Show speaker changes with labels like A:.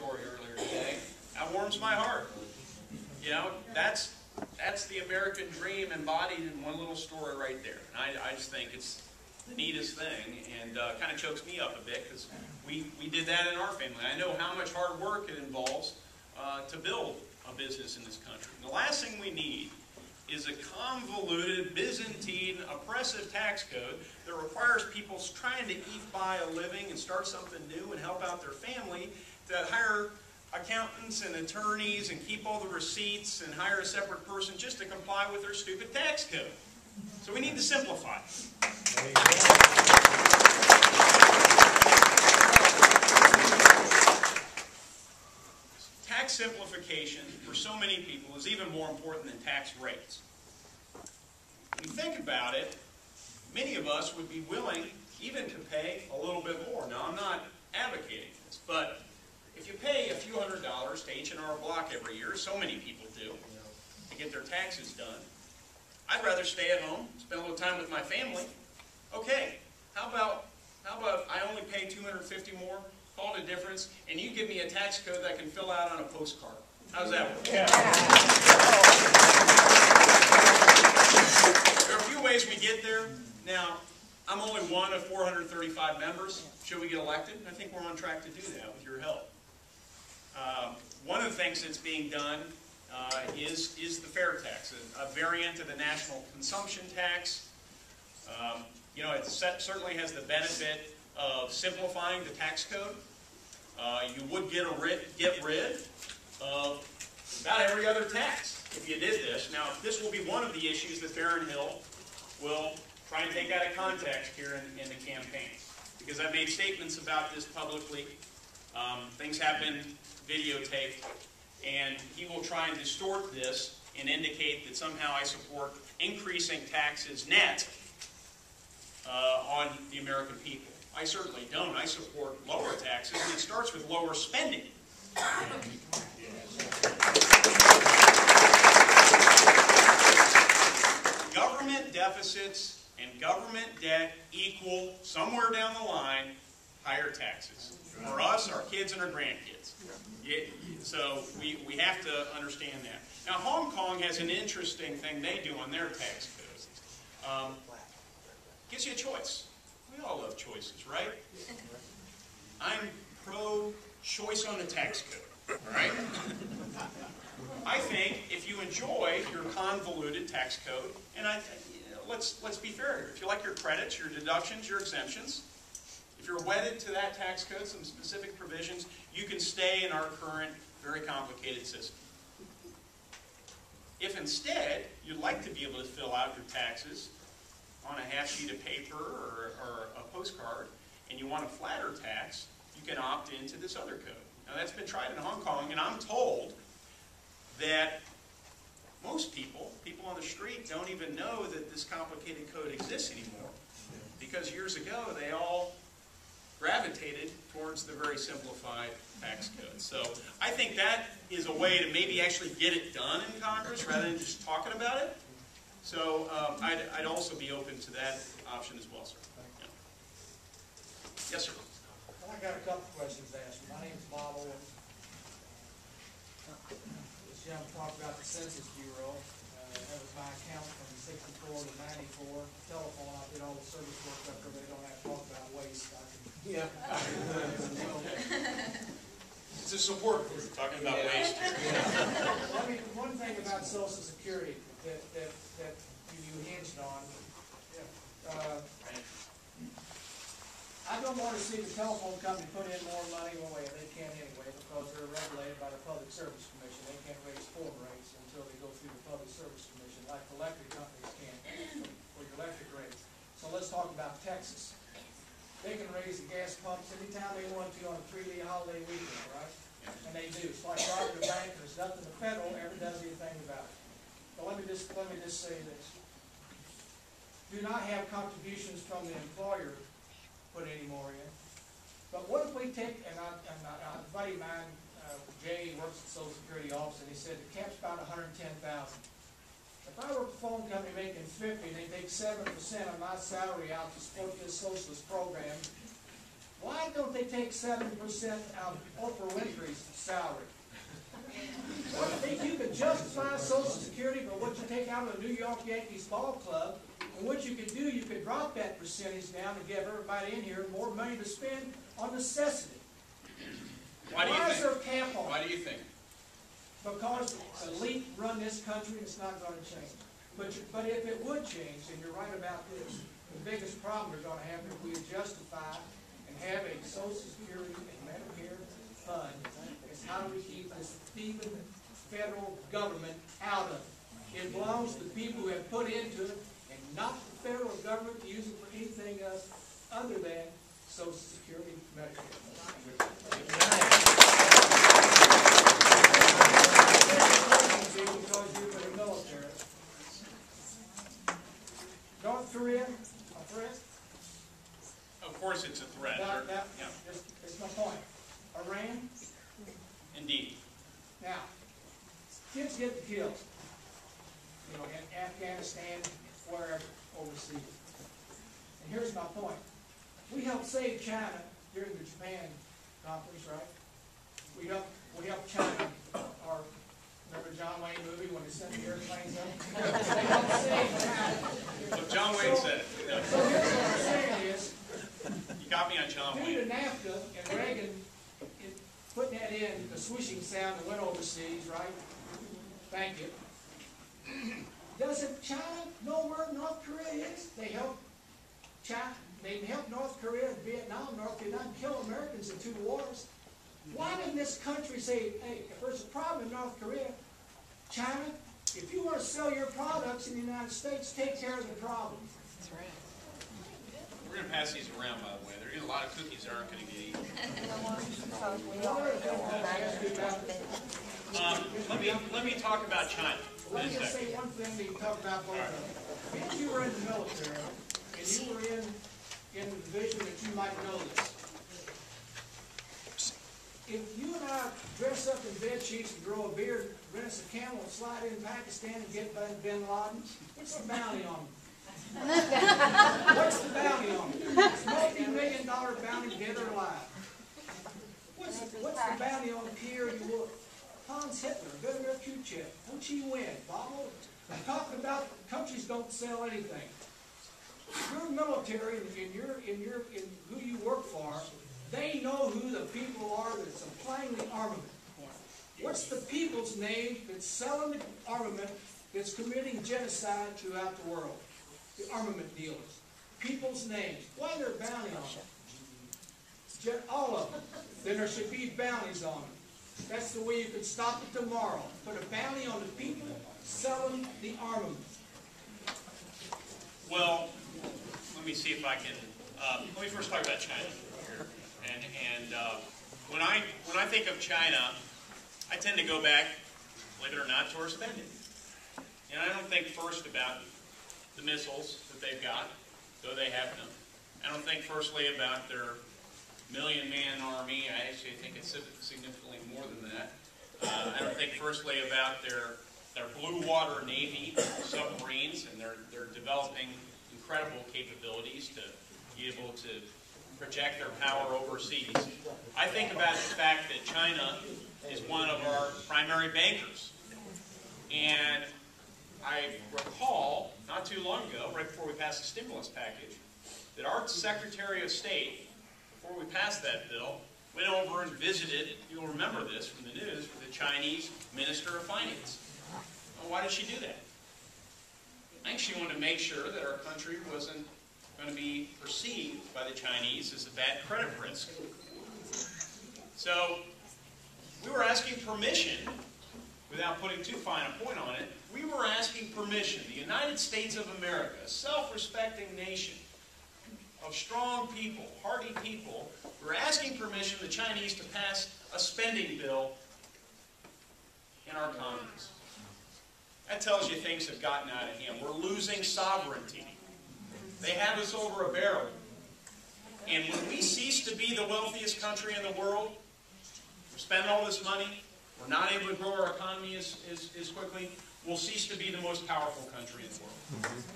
A: story earlier today. That warms my heart. You know, that's the American dream embodied in one little story right there. And I just think it's the neatest thing, and kind of chokes me up a bit because we did that in our family. I know how much hard work it involves to build a business in this country. And the last thing we need is a convoluted, Byzantine, oppressive tax code that requires people trying to eke by a living and start something new and help out their family to hire accountants and attorneys and keep all the receipts and hire a separate person just to comply with their stupid tax code. So we need to simplify. Tax simplification for so many people is even more important than tax rates. When you think about it, many of us would be willing even to pay a little bit more. Now, I'm not advocating this, but if you pay a few $100s to H&R Block every year, so many people do, to get their taxes done, I'd rather stay at home, spend a little time with my family. Okay, how about I only pay $250 more, call it a difference, and you give me a tax code that I can fill out on a postcard. How's that work? Yeah. There are a few ways we get there. Now, I'm only one of 435 members. Should we get elected? I think we're on track to do that with your help. One of the things that's being done is the fair tax, a variant of the national consumption tax. You know, it certainly has the benefit of simplifying the tax code. You would get rid of about every other tax if you did this. Now, this will be one of the issues that Barron Hill will try and take out of context here in the campaign, because I've made statements about this publicly. Things have been videotaped, and he will try and distort this and indicate that somehow I support increasing taxes net on the American people. I certainly don't. I support lower taxes, and it starts with lower spending. Government deficits and government debt equal, somewhere down the line, higher taxes. For us, our kids, and our grandkids. So we have to understand that. Now, Hong Kong has an interesting thing they do on their tax code. Gives you a choice. We all love choices, right? I'm pro-choice on the tax code, all right? I think if you enjoy your convoluted tax code, and let's be fair here. If you like your credits, your deductions, your exemptions, if you're wedded to that tax code, some specific provisions, you can stay in our current, very complicated system. If instead you'd like to be able to fill out your taxes on a half sheet of paper or a postcard, and you want a flatter tax, you can opt into this other code. Now, that's been tried in Hong Kong, and I'm told that most people on the street, don't even know that this complicated code exists anymore, because years ago they all gravitated towards the very simplified tax code. So I think that is a way to maybe actually get it done in Congress rather than just talking about it. So I'd also be open to that option as well, sir. Yeah. Yes, sir.
B: Well, I got a couple questions to ask you. My name is Bob Owen. This young talked about the Census Bureau. That was my account from 64 to 94. Telephone, I did all the service work up there. They don't have to talk about waste. Yeah.
A: It's a support group talking about waste here.
B: I mean, one thing about Social Security that you hinged on, I don't want to see the telephone company put in more money. Well, they can't anyway, because they're regulated by the Public Service Commission. They can't raise phone rates until they go through the Public Service Commission, like electric companies can for your electric rates. So let's talk about Texas. They can raise the gas pumps anytime they want to on a 3-day holiday weekend, right? And they do. It's like robbing a bank. There's nothing the federal ever does anything about it. But let me just say this: do not have contributions from the employer put any more in. But what if we take, and a buddy of mine, Jay, works at the Social Security office, and he said the cap's about $110,000. If I were a phone company making $50, and they take 7% of my salary out to support this socialist program, why don't they take 7% out of Oprah Winfrey's salary. Well, I think you could justify Social Security by what you take out of the New York Yankees ball club, and what you could do, you could drop that percentage down to give everybody in here more money to spend on necessity.
A: Why do you think?
B: Is there a cap on it?
A: Why do you think?
B: Because the elite run this country, and it's not going to change. But if it would change, and you're right about this, the biggest problem we're going to have if we justify and have a Social Security and Medicare fund is how do we keep this thieving federal government out of it. It belongs to the people who have put into it, and not the federal government to use it for anything else other than Social Security and Medicare. Because you're in the military. North Korea, a threat?
A: Of course it's a threat. Yeah.
B: That's my point. Iran?
A: Indeed.
B: Now, kids get killed, you know, in Afghanistan, wherever, overseas. And here's my point. We helped save China during the Japan conference, right? We helped China, or remember John Wayne movie when they sent the airplanes up? They helped save China.
A: So John Wayne said.
B: So here's what I'm saying is,
A: You got me on John
B: due
A: Wayne.
B: to NAFTA and Reagan putting that in, the swishing sound that went overseas, right? Thank you. Doesn't China know where North Korea is? They helped China. They helped North Korea and Vietnam. North Vietnam kill Americans in 2 wars. Why didn't this country say, hey, if there's a problem in North Korea, China, if you want to sell your products in the United States, take care of the problem.
C: That's right.
A: We're going to pass these around, by the way. There are a lot of cookies that aren't going to get eaten. Let me talk about China.
B: Let me just say one thing that you talked about both of them. If you were in the military, and you were in the division that you might know this, if you and I dress up in bed sheets and grow a beard, rent us a camel and slide in Pakistan and get Bin Laden, what's the bounty on them? What's the bounty on them? It's multi-million-dollar bounty, dead or alive. What's the bounty on Pierre you Hans Hitler, Vladimir Khrushchev, Ho Chi Minh, Bob? I'm talking about countries don't sell anything. Your military in who you work for, they know who the people are that are supplying the armament. What's the people's name that's selling the armament that's committing genocide throughout the world? The armament dealers. People's names. Why are there bounty on them? All of them. Then there should be bounties on them. That's the way you can stop it tomorrow. Put a bounty on the people selling the armament.
A: Well, let me see if I can. Let me first talk about China here. And when I think of China, I tend to go back, believe it or not, to our spending. And I don't think first about the missiles that they've got, though they have them. I don't think firstly about their million-man army. I actually think it's significantly more than that. I don't think firstly about their blue water navy submarines, and they're developing incredible capabilities to be able to project their power overseas. I think about the fact that China is one of our primary bankers. And I recall, not too long ago, right before we passed the stimulus package, that our Secretary of State, before we passed that bill, went over and visited, you'll remember this from the news, with the Chinese Minister of Finance. Well, why did she do that? I think she wanted to make sure that our country wasn't going to be perceived by the Chinese as a bad credit risk. So we were asking permission, without putting too fine a point on it, we were asking permission, the United States of America, a self-respecting nation of strong people, hardy people, we're asking permission the Chinese to pass a spending bill in our Congress. That tells you things have gotten out of hand. We're losing sovereignty. They have us over a barrel. And when we cease to be the wealthiest country in the world, we're spending all this money, we're not able to grow our economy as quickly, we'll cease to be the most powerful country in the world.